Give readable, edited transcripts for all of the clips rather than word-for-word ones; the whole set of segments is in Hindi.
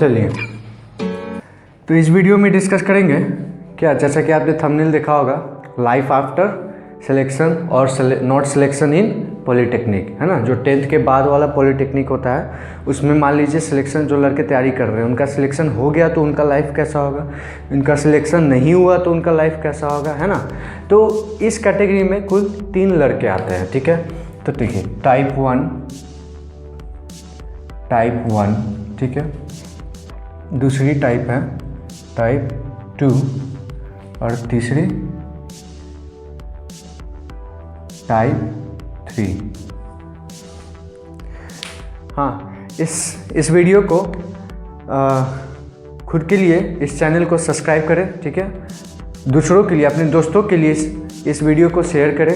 चलिए, तो इस वीडियो में डिस्कस करेंगे क्या, जैसा कि आपने थंबनेल देखा होगा, लाइफ आफ्टर सिलेक्शन और नॉट सिलेक्शन इन पॉलीटेक्निक, है ना। जो 10th के बाद वाला पॉलीटेक्निक होता है उसमें मान लीजिए सिलेक्शन जो लड़के तैयारी कर रहे हैं उनका सिलेक्शन हो गया तो उनका लाइफ कैसा होगा, उनका सिलेक्शन नहीं हुआ तो उनका लाइफ कैसा होगा, है ना। तो इस कैटेगरी में कुल 3 लड़के आते हैं, ठीक है। तो देखिए, टाइप 1, ठीक है। दूसरी टाइप है टाइप 2 और तीसरी टाइप 3। हाँ, इस वीडियो को खुद के लिए इस चैनल को सब्सक्राइब करें, ठीक है। दूसरों के लिए, अपने दोस्तों के लिए इस वीडियो को शेयर करें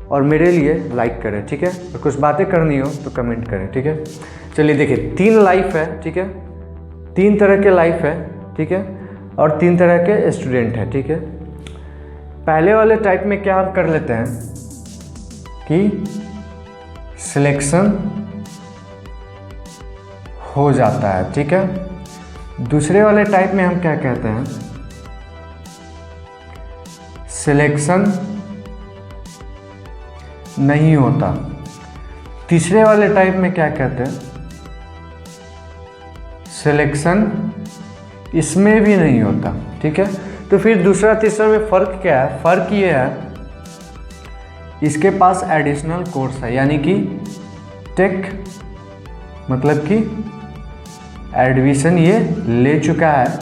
और मेरे लिए लाइक करें, ठीक है। और कुछ बातें करनी हो तो कमेंट करें, ठीक है। चलिए देखिए, 3 लाइफ है, ठीक है। 3 तरह के लाइफ है, ठीक है। और 3 तरह के स्टूडेंट हैं, ठीक है। पहले वाले टाइप में क्या हम कर लेते हैं कि सिलेक्शन हो जाता है, ठीक है। दूसरे वाले टाइप में हम क्या कहते हैं, सिलेक्शन नहीं होता। तीसरे वाले टाइप में क्या कहते हैं, सिलेक्शन इसमें भी नहीं होता, ठीक है। तो फिर दूसरा तीसरा में फ़र्क क्या है? फ़र्क ये है, इसके पास एडिशनल कोर्स है, यानी कि टेक, मतलब कि एडमिशन ये ले चुका है,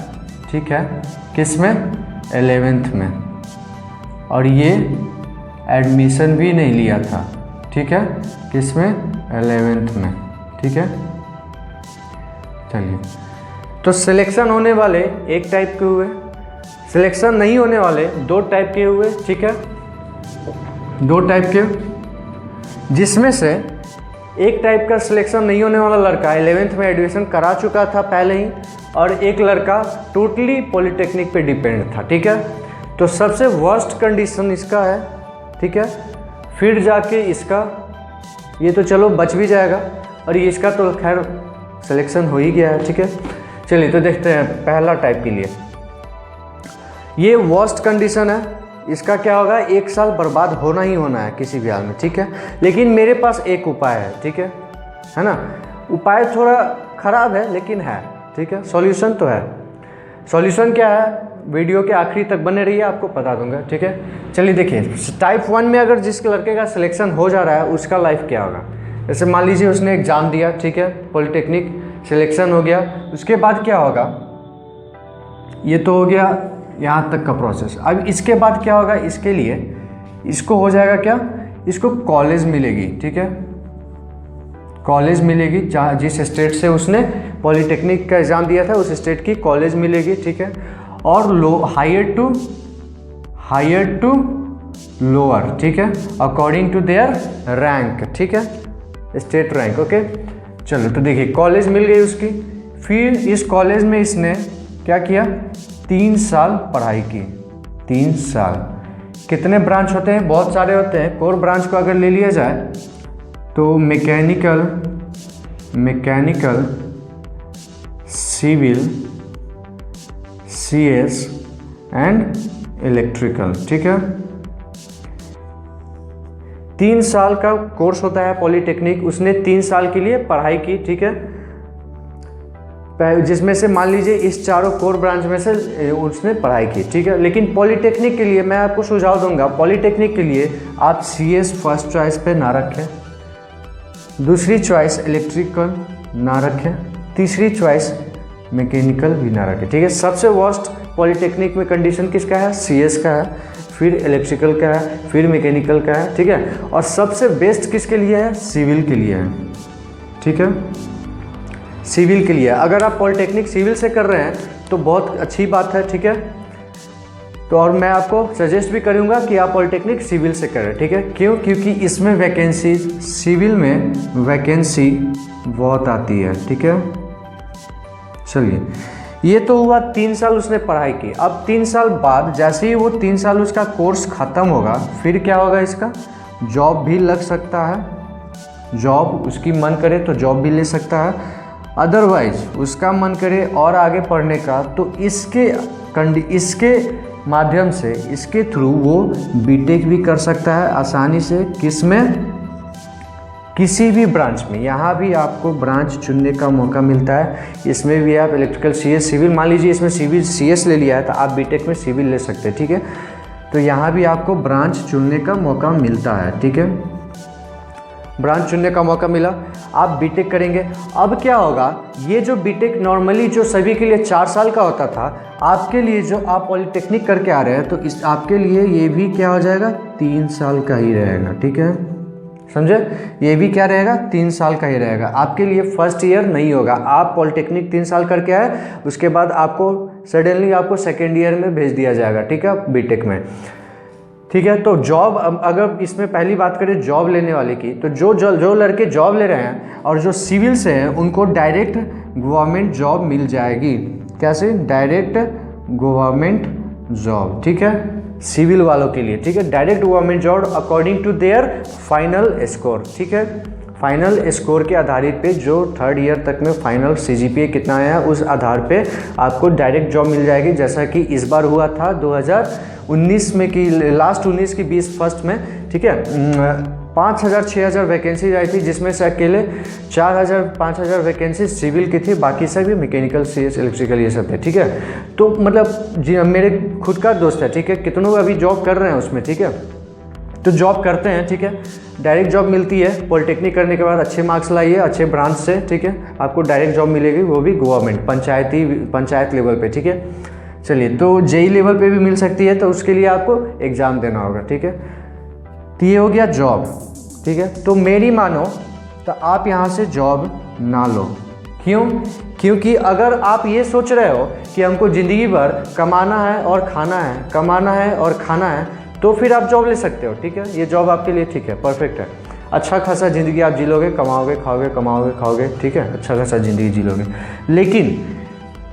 ठीक है। किस में? 11th में। और ये एडमिशन भी नहीं लिया था, ठीक है। किस में? 11th में, ठीक है। चलिए, तो सिलेक्शन होने वाले एक टाइप के हुए, सिलेक्शन नहीं होने वाले 2 टाइप के हुए, ठीक है। 2 टाइप के, जिसमें से एक टाइप का सिलेक्शन नहीं होने वाला लड़का 11th में एडमिशन करा चुका था पहले ही, और एक लड़का टोटली पॉलीटेक्निक पे डिपेंड था, ठीक है। तो सबसे वर्स्ट कंडीशन इसका है, ठीक है। फिर जाके इसका, ये तो चलो बच भी जाएगा, और ये इसका तो खैर सिलेक्शन हो ही गया है, ठीक है। चलिए, तो देखते हैं पहला टाइप के लिए। ये वर्स्ट कंडीशन है, इसका क्या होगा, 1 साल बर्बाद होना ही होना है किसी भी हाल में, ठीक है। लेकिन मेरे पास एक उपाय है, ठीक है ना। उपाय थोड़ा ख़राब है लेकिन है, ठीक है। सॉल्यूशन तो है। सॉल्यूशन क्या है, वीडियो के आखिरी तक बने रहिए, आपको बता दूंगा, ठीक है। चलिए देखिए, टाइप 1 में अगर जिस लड़के का सिलेक्शन हो जा रहा है उसका लाइफ क्या होगा। जैसे मान लीजिए उसने एग्ज़ाम दिया, ठीक है, पॉलीटेक्निक, सिलेक्शन हो गया, उसके बाद क्या होगा, ये तो हो गया यहाँ तक का प्रोसेस। अब इसके बाद क्या होगा, इसके लिए इसको हो जाएगा क्या, इसको कॉलेज मिलेगी, ठीक है। कॉलेज मिलेगी, जहाँ जिस स्टेट से उसने पॉलीटेक्निक का एग्ज़ाम दिया था उस स्टेट की कॉलेज मिलेगी, ठीक है। और हायर टू लोअर, ठीक है, अकॉर्डिंग टू देयर रैंक, ठीक है, स्टेट रैंक, ओके। चलो, तो देखिए, कॉलेज मिल गई उसकी। फिर इस कॉलेज में इसने क्या किया, 3 साल पढ़ाई की। 3 साल, कितने ब्रांच होते हैं, बहुत सारे होते हैं। कोर ब्रांच को अगर ले लिया जाए तो mechanical, civil, CS and electrical, ठीक है। 3 साल का कोर्स होता है पॉलीटेक्निक, उसने 3 साल के लिए पढ़ाई की, ठीक है। जिसमें से मान लीजिए इस चारों कोर ब्रांच में से उसने पढ़ाई की, ठीक है। लेकिन पॉलीटेक्निक के लिए मैं आपको सुझाव दूंगा, पॉलीटेक्निक के लिए आप CS फर्स्ट चॉइस पे ना रखें, दूसरी चॉइस इलेक्ट्रिकल ना रखें, तीसरी चॉइस मैकेनिकल भी ना रखें, ठीक है। सबसे वर्स्ट पॉलीटेक्निक में कंडीशन किसका है, CS का है, फिर इलेक्ट्रिकल का है, फिर मैकेनिकल का है, ठीक है। और सबसे बेस्ट किसके लिए है, सिविल के लिए है, ठीक है। सिविल के लिए, अगर आप पॉलीटेक्निक सिविल से कर रहे हैं तो बहुत अच्छी बात है, ठीक है। तो और मैं आपको सजेस्ट भी करूंगा कि आप पॉलीटेक्निक सिविल से करें, ठीक है। क्यों? क्योंकि इसमें वैकेंसी, सिविल में वैकेंसी बहुत आती है, ठीक है। चलिए, ये तो हुआ 3 साल उसने पढ़ाई की। अब 3 साल बाद जैसे ही वो 3 साल उसका कोर्स ख़त्म होगा, फिर क्या होगा, इसका जॉब भी लग सकता है, जॉब उसकी मन करे तो जॉब भी ले सकता है। अदरवाइज उसका मन करे और आगे पढ़ने का, तो इसके माध्यम से, इसके थ्रू वो बीटेक भी कर सकता है आसानी से। किसमें? किसी भी ब्रांच में। यहाँ भी आपको ब्रांच चुनने का मौका मिलता है। इसमें भी आप इलेक्ट्रिकल, CS, सिविल, मान लीजिए इसमें सिविल CS ले लिया है तो आप बीटेक में सिविल ले सकते हैं, ठीक है। तो यहाँ भी आपको ब्रांच चुनने का मौका मिलता है, ठीक है। ब्रांच चुनने का मौका मिला, आप बीटेक करेंगे। अब क्या होगा, ये जो बीटेक नॉर्मली जो सभी के लिए 4 साल का होता था, आपके लिए जो आप पॉलिटेक्निक करके आ रहे हैं तो इस आपके लिए ये भी क्या हो जाएगा, 3 साल का ही रहेगा, ठीक है, समझे। ये भी क्या रहेगा, 3 साल का ही रहेगा। आपके लिए फर्स्ट ईयर नहीं होगा। आप पॉलिटेक्निक 3 साल करके आए, उसके बाद आपको सडनली आपको सेकेंड ईयर में भेज दिया जाएगा, ठीक है, बीटेक में, ठीक है। तो जॉब, अगर इसमें पहली बात करें जॉब लेने वाले की, तो जो लड़के जॉब ले रहे हैं और जो सिविल से हैं उनको डायरेक्ट गवर्नमेंट जॉब मिल जाएगी। कैसे? डायरेक्ट गवर्नमेंट जॉब, ठीक है, सिविल वालों के लिए, ठीक है, direct government job according to their final score, ठीक है। फाइनल स्कोर के आधारित पे जो 3rd ईयर तक में फाइनल CGPA कितना आया उस आधार पे आपको डायरेक्ट जॉब मिल जाएगी। जैसा कि इस बार हुआ था 2019 में, कि लास्ट 19 की 20 फर्स्ट में, ठीक है, 5000-6000 वैकेंसीज आई थी, जिसमें से अकेले 4000-5000 वैकेंसी सिविल की थी, बाकी सभी मैकेनिकल, CS, इलेक्ट्रिकल ये सब थे, ठीक है। तो मतलब जी मेरे खुद का दोस्त है, ठीक है, कितनों अभी जॉब कर रहे हैं उसमें, ठीक है, तो जॉब करते हैं, ठीक है, डायरेक्ट जॉब मिलती है। पॉलिटेक्निक करने के बाद अच्छे मार्क्स लाइए अच्छे ब्रांच से, ठीक है, आपको डायरेक्ट जॉब मिलेगी, वो भी गवर्नमेंट पंचायत लेवल पे, ठीक है। चलिए, तो JEE लेवल पे भी मिल सकती है, तो उसके लिए आपको एग्ज़ाम देना होगा, ठीक है। तो ये हो गया जॉब, ठीक है। तो मेरी मानो तो आप यहाँ से जॉब ना लो। क्यों? क्योंकि अगर आप ये सोच रहे हो कि हमको ज़िंदगी भर कमाना है और खाना है, कमाना है और खाना है, तो फिर आप जॉब ले सकते हो, ठीक है, ये जॉब आपके लिए ठीक है, परफेक्ट है। अच्छा खासा ज़िंदगी आप जी लोगे, कमाओगे, खाओगे, कमाओगे, खाओगे, ठीक है, अच्छा खासा ज़िंदगी जी लोगे। लेकिन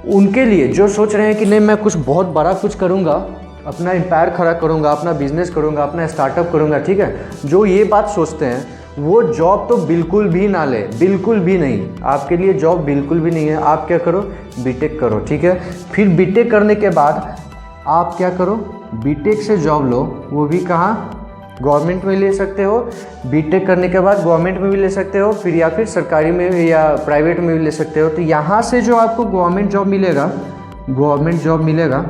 उनके लिए जो सोच रहे हैं कि नहीं मैं कुछ बहुत बड़ा कुछ करूँगा, अपना एम्पायर खड़ा करूँगा, अपना बिजनेस करूँगा, अपना स्टार्टअप करूँगा, ठीक है, जो ये बात सोचते हैं वो जॉब तो बिल्कुल भी ना ले, बिल्कुल भी नहीं, आपके लिए जॉब बिल्कुल भी नहीं है। आप क्या करो, बीटेक करो, ठीक है। फिर बीटेक करने के बाद आप क्या करो, बीटेक से जॉब लो, वो भी कहाँ, गवर्नमेंट में ले सकते हो। बीटेक करने के बाद गवर्नमेंट में भी ले सकते हो, फिर या फिर सरकारी में या प्राइवेट में भी ले सकते हो। तो यहाँ से जो आपको गवर्नमेंट जॉब मिलेगा,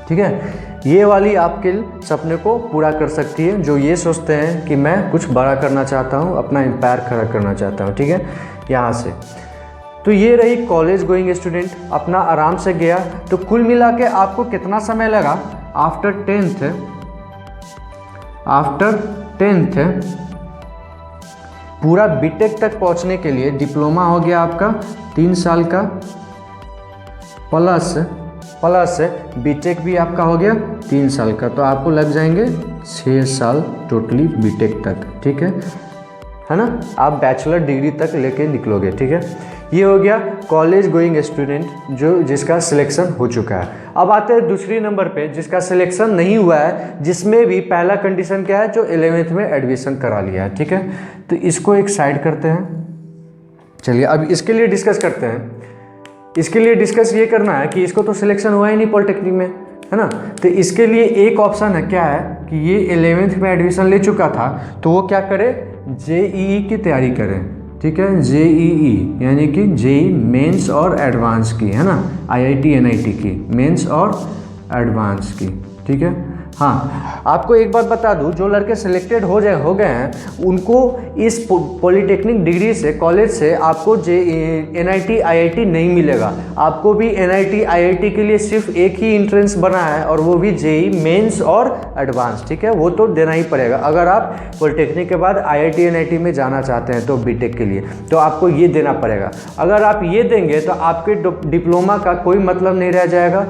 ठीक है, ये वाली आपके सपने को पूरा कर सकती है, जो ये सोचते हैं कि मैं कुछ बड़ा करना चाहता हूँ, अपना एम्पायर खड़ा करना चाहता हूँ, ठीक है, यहाँ से। तो ये रही कॉलेज गोइंग स्टूडेंट, अपना आराम से गया। तो कुल मिला के आपको कितना समय लगा, आफ्टर टेंथ पूरा बीटेक तक पहुंचने के लिए डिप्लोमा हो गया आपका 3 साल का, प्लस बीटेक भी आपका हो गया 3 साल का, तो आपको लग जाएंगे 6 साल टोटली बीटेक तक, ठीक है ना। आप बैचलर डिग्री तक लेके निकलोगे, ठीक है। ये हो गया कॉलेज गोइंग स्टूडेंट जिसका सिलेक्शन हो चुका है। अब आते हैं दूसरी नंबर पे जिसका सिलेक्शन नहीं हुआ है, जिसमें भी पहला कंडीशन क्या है, जो 11th में एडमिशन करा लिया है, ठीक है। तो इसको एक साइड करते हैं। चलिए अब इसके लिए डिस्कस करते हैं। इसके लिए डिस्कस ये करना है कि इसको तो सिलेक्शन हुआ ही नहीं पॉलिटेक्निक में, है ना। तो इसके लिए एक ऑप्शन है, क्या है कि ये 11th में एडमिशन ले चुका था, तो वो क्या करे, JEE की तैयारी करें, ठीक है। JEE यानी कि JEE मेंस और एडवांस की, है ना, IIT NIT की मेंस और एडवांस की, ठीक है। हाँ, आपको एक बात बता दूं, जो लड़के सिलेक्टेड हो गए हैं उनको इस पॉलिटेक्निक डिग्री से, कॉलेज से आपको NIT IIT नहीं मिलेगा। आपको भी NIT IIT के लिए सिर्फ एक ही इंट्रेंस बना है, और वो भी JEE मेंस और एडवांस, ठीक है, वो तो देना ही पड़ेगा। अगर आप पॉलिटेक्निक के बाद IIT NIT में जाना चाहते हैं तो बीटेक के लिए, तो आपको ये देना पड़ेगा। अगर आप ये देंगे तो आपके डिप्लोमा का कोई मतलब नहीं रह जाएगा।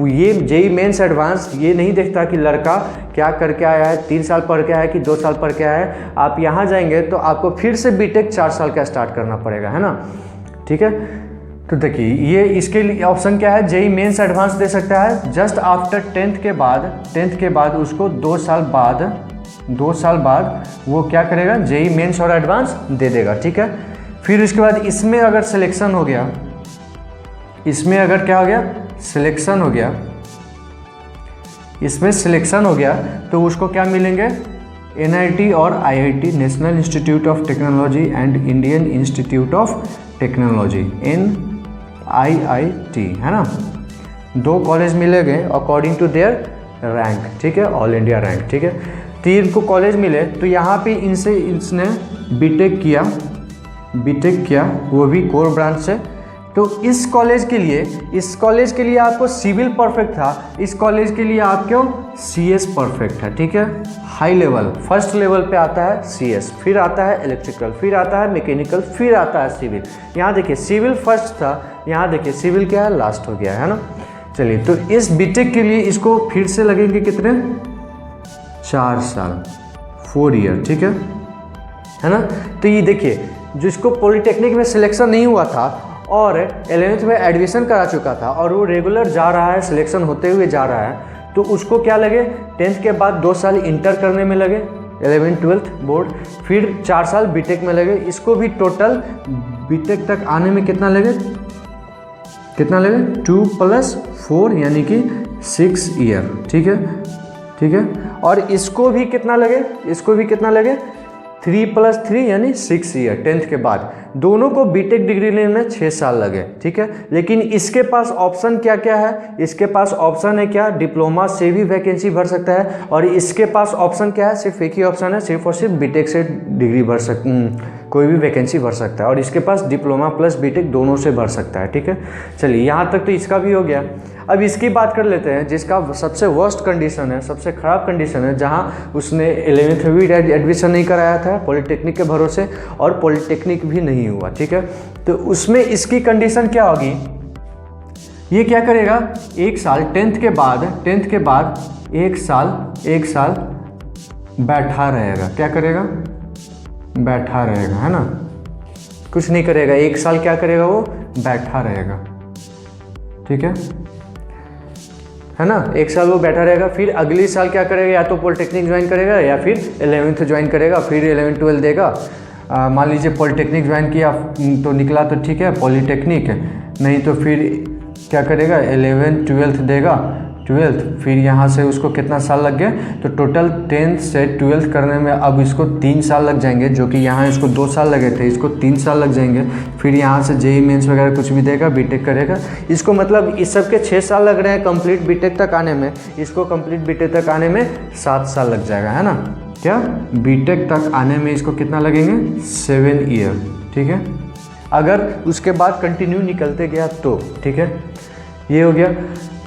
ये JEE मेंस एडवांस ये नहीं देखता कि लड़का क्या करके आया है, 3 साल पढ़ के आया है कि 2 साल पढ़ के आया है। आप यहाँ जाएंगे तो आपको फिर से बीटेक 4 साल का स्टार्ट करना पड़ेगा, है ना, ठीक है। तो देखिए ये इसके लिए ऑप्शन क्या है, JEE मेंस एडवांस दे सकता है जस्ट आफ्टर 10th के बाद उसको 2 साल बाद वो क्या करेगा, JEE मेंस और एडवांस दे देगा, ठीक है। फिर उसके बाद इसमें अगर सिलेक्शन हो गया, इसमें अगर क्या हो गया, सिलेक्शन हो गया, इसमें सिलेक्शन हो गया तो उसको क्या मिलेंगे, NIT और IIT, national institute of technology and Indian institute of technology, NIIT, है ना। 2 कॉलेज मिलेंगे अकॉर्डिंग टू देयर रैंक, ठीक है, ऑल इंडिया रैंक, ठीक है। 3 को कॉलेज मिले तो यहाँ पे इसने बीटेक किया, वो भी कोर ब्रांच से। तो इस कॉलेज के लिए आपको सिविल परफेक्ट था, इस कॉलेज के लिए आपको CS परफेक्ट है, ठीक है। हाई लेवल, फर्स्ट लेवल पे आता है CS, फिर आता है इलेक्ट्रिकल, फिर आता है मैकेनिकल, फिर आता है सिविल। यहाँ देखिए सिविल फर्स्ट था, यहाँ देखिए सिविल क्या है, लास्ट हो गया है ना। चलिए, तो इस बीटेक के लिए इसको फिर से लगेंगे कितने, 4 साल, 4 ईयर, ठीक है ना। तो ये देखिए, जिसको पॉलिटेक्निक में सिलेक्शन नहीं हुआ था और 11th में एडमिशन करा चुका था और वो रेगुलर जा रहा है, सिलेक्शन होते हुए जा रहा है, तो उसको क्या लगे, 10th के बाद 2 साल इंटर करने में लगे, 11th 12th बोर्ड, फिर 4 साल बीटेक में लगे। इसको भी टोटल बीटेक तक आने में कितना लगे 2 + 4 यानी कि 6 ईयर, ठीक है। और इसको भी कितना लगे, 3 + 3 यानी 6 ईयर 10th के बाद। दोनों को बीटेक डिग्री लेने में 6 साल लगे, ठीक है। लेकिन इसके पास ऑप्शन क्या क्या है, इसके पास ऑप्शन है क्या, डिप्लोमा से भी वैकेंसी भर सकता है, और इसके पास ऑप्शन क्या है, सिर्फ एक ही ऑप्शन है, सिर्फ और सिर्फ बीटेक से डिग्री कोई भी वैकेंसी भर सकता है, और इसके पास डिप्लोमा प्लस बीटेक दोनों से भर सकता है, ठीक है। चलिए, यहाँ तक तो इसका भी हो गया। अब इसकी बात कर लेते हैं जिसका सबसे वर्स्ट कंडीशन है, सबसे ख़राब कंडीशन है, जहाँ उसने 11th में भी एडमिशन नहीं कराया था पॉलिटेक्निक के भरोसे, और पॉलिटेक्निक भी नहीं हुआ, ठीक है। तो उसमें इसकी कंडीशन क्या होगी, ये क्या करेगा, 1 साल 10th के बाद 1 साल बैठा रहेगा। क्या करेगा, बैठा रहेगा, है ना, कुछ नहीं करेगा। 1 साल क्या करेगा, वो बैठा रहेगा, ठीक है ना। 1 साल वो बैठा रहेगा, फिर अगली साल क्या करेगा, या तो पॉलिटेक्निक ज्वाइन करेगा या फिर 11th ज्वाइन करेगा, फिर 11 12 देगा। मान लीजिए पॉलिटेक्निक ज्वाइन किया तो निकला तो ठीक है पॉलिटेक्निक, नहीं तो फिर क्या करेगा, 11 12 देगा, 12th, फिर यहाँ से उसको कितना साल लग गए, तो टोटल 10th से 12th करने में अब इसको 3 साल लग जाएंगे, जो कि यहाँ इसको 2 साल लगे थे, इसको 3 साल लग जाएंगे। फिर यहाँ से JEE मेंस वगैरह कुछ भी देगा, बीटेक करेगा। इसको मतलब इस सब के 6 साल लग रहे हैं कंप्लीट बीटेक तक आने में, इसको कंप्लीट बीटेक तक आने में 7 साल लग जाएगा, है ना। क्या, बीटेक तक आने में इसको कितना लगेंगे, 7 ईयर, ठीक है, अगर उसके बाद कंटिन्यू निकलते गया तो, ठीक है। ये हो गया।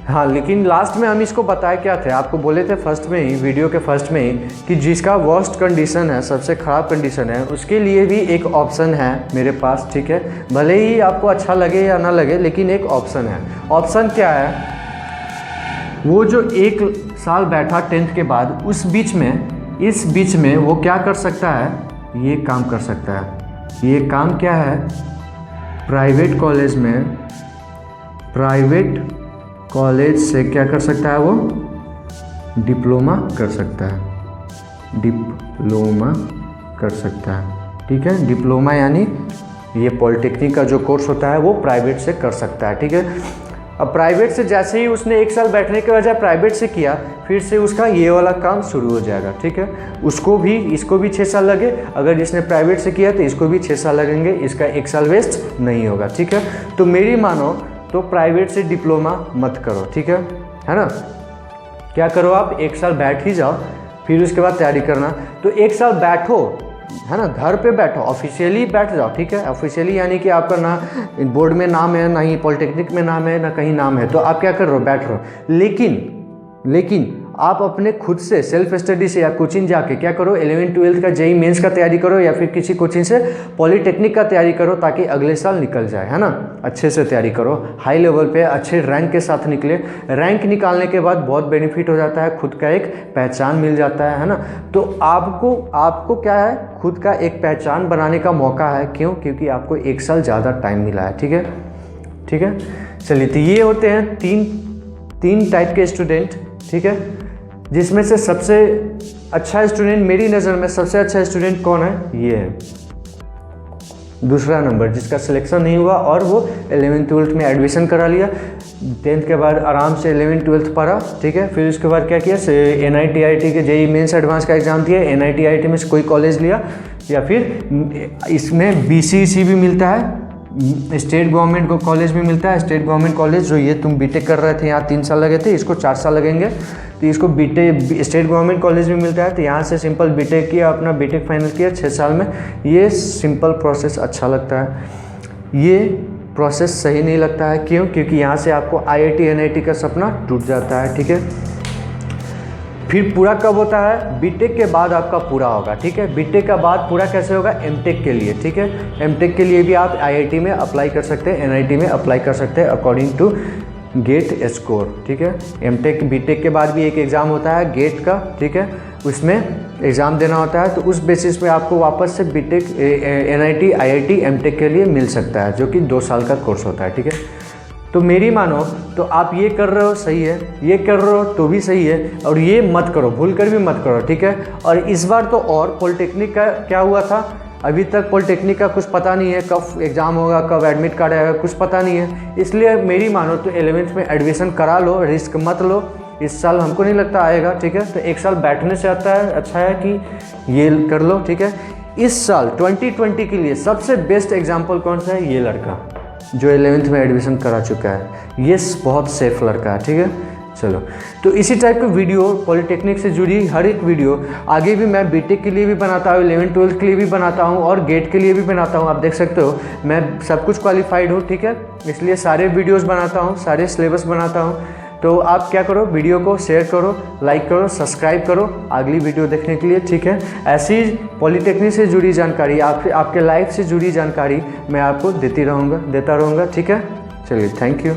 हाँ, लेकिन लास्ट में हम इसको बताए क्या थे, आपको बोले थे फर्स्ट में ही, वीडियो के फर्स्ट में ही, कि जिसका वर्स्ट कंडीशन है, सबसे ख़राब कंडीशन है, उसके लिए भी एक ऑप्शन है मेरे पास, ठीक है। भले ही आपको अच्छा लगे या ना लगे, लेकिन एक ऑप्शन है। ऑप्शन क्या है, वो जो 1 साल बैठा 10th के बाद, इस बीच में वो क्या कर सकता है, ये काम कर सकता है। ये काम क्या है, प्राइवेट कॉलेज से क्या कर सकता है, वो डिप्लोमा कर सकता है, ठीक है। डिप्लोमा यानी ये पॉलिटेक्निक का जो कोर्स होता है वो प्राइवेट से कर सकता है, ठीक है। अब प्राइवेट से जैसे ही उसने 1 साल बैठने के बजाय प्राइवेट से किया, फिर से उसका ये वाला काम शुरू हो जाएगा, ठीक है। इसको भी 6 साल लगे, अगर इसने प्राइवेट से किया तो इसको भी 6 साल लगेंगे, इसका 1 साल वेस्ट नहीं होगा, ठीक है। तो मेरी मानो तो प्राइवेट से डिप्लोमा मत करो, ठीक है ना। क्या करो, आप 1 साल बैठ ही जाओ, फिर उसके बाद तैयारी करना। तो 1 साल बैठो, है ना, घर पे बैठो, ऑफिशियली बैठ जाओ, ठीक है। ऑफिशियली यानी कि आपका ना बोर्ड में नाम है, ना ही पॉलिटेक्निक में नाम है, ना कहीं नाम है, तो आप क्या कर रहे हो, बैठ रहे हो। लेकिन आप अपने खुद से सेल्फ स्टडी से या कोचिंग जाके क्या करो, 11 12 का JEE मेंस का तैयारी करो, या फिर किसी कोचिंग से पॉलिटेक्निक का तैयारी करो, ताकि अगले साल निकल जाए, है ना। अच्छे से तैयारी करो, हाई लेवल पे अच्छे रैंक के साथ निकले। रैंक निकालने के बाद बहुत बेनिफिट हो जाता है, खुद का एक पहचान मिल जाता है ना। तो आपको क्या है, खुद का एक पहचान बनाने का मौका है। क्यों, क्योंकि आपको 1 साल ज़्यादा टाइम मिला है, ठीक है। चलिए, तो ये होते हैं तीन टाइप के स्टूडेंट, ठीक है। जिसमें से सबसे अच्छा स्टूडेंट, मेरी नज़र में सबसे अच्छा स्टूडेंट कौन है, ये है, दूसरा नंबर जिसका सिलेक्शन नहीं हुआ और वो 11th-12th में एडमिशन करा लिया, 10th के बाद आराम से 11th-12th पढ़ा, ठीक है। फिर उसके बाद क्या किया, NIT IIT के JEE मेंस एडवांस का एग्ज़ाम दिया, NIT IIT में से कोई कॉलेज लिया, या फिर इसमें BCEC भी मिलता है, स्टेट गवर्नमेंट को कॉलेज भी मिलता है। स्टेट गवर्नमेंट कॉलेज जो ये तुम बीटेक कर रहे थे यहाँ 3 साल लगे थे, इसको 4 साल लगेंगे, तो इसको बीटेक स्टेट गवर्नमेंट कॉलेज भी मिलता है। तो यहाँ से सिंपल बीटेक किया, अपना बीटेक फाइनल किया 6 साल में। ये सिंपल प्रोसेस अच्छा लगता है, ये प्रोसेस सही नहीं लगता है। क्यों? क्योंकि यहाँ से आपको IIT NIT का सपना टूट जाता है, ठीक है। फिर पूरा कब होता है? बीटेक के बाद आपका पूरा होगा, ठीक है। बीटेक का बाद पूरा कैसे होगा? एमटेक के लिए, ठीक है। एमटेक के लिए भी आप IIT में अप्लाई कर सकते हैं, NIT में अप्लाई कर सकते हैं अकॉर्डिंग टू गेट स्कोर, ठीक है। एमटेक बीटेक के बाद भी एक एग्ज़ाम होता है गेट का, ठीक है, उसमें एग्ज़ाम देना होता है। तो उस बेसिस पे आपको वापस से बीटेक NIT IIT एमटेक के लिए मिल सकता है, जो कि 2 साल का कोर्स होता है, ठीक है। तो मेरी मानो तो आप ये कर रहे हो सही है, ये कर रहे हो तो भी सही है, और ये मत करो, भूल कर भी मत करो, ठीक है। और इस बार तो और पॉलिटेक्निक का क्या हुआ था, अभी तक पॉलिटेक्निक का कुछ पता नहीं है, कब एग्ज़ाम होगा, कब एडमिट कार्ड आएगा, कुछ पता नहीं है। इसलिए मेरी मानो तो 11th में एडमिशन करा लो, रिस्क मत लो। इस साल हमको नहीं लगता आएगा, ठीक है। तो 1 साल बैठने से अच्छा है कि ये कर लो, ठीक है। इस साल 2020 के लिए सबसे बेस्ट एग्जाम्पल कौन सा है? ये लड़का जो 11th में एडमिशन करा चुका है, ये बहुत सेफ लड़का है, ठीक है। चलो, तो इसी टाइप की वीडियो पॉलिटेक्निक से जुड़ी हर एक वीडियो आगे भी मैं बीटेक के लिए भी बनाता हूँ, 11th-12th के लिए भी बनाता हूँ, और गेट के लिए भी बनाता हूँ। आप देख सकते हो मैं सब कुछ क्वालिफाइड हूँ, ठीक है। इसलिए सारे वीडियोस बनाता हूँ, सारे सिलेबस बनाता हूँ। तो आप क्या करो, वीडियो को शेयर करो, लाइक करो, सब्सक्राइब करो अगली वीडियो देखने के लिए, ठीक है। ऐसी पॉलिटेक्निक से जुड़ी जानकारी, आपके लाइफ से जुड़ी जानकारी मैं आपको देता रहूँगा, ठीक है। चलिए, थैंक यू।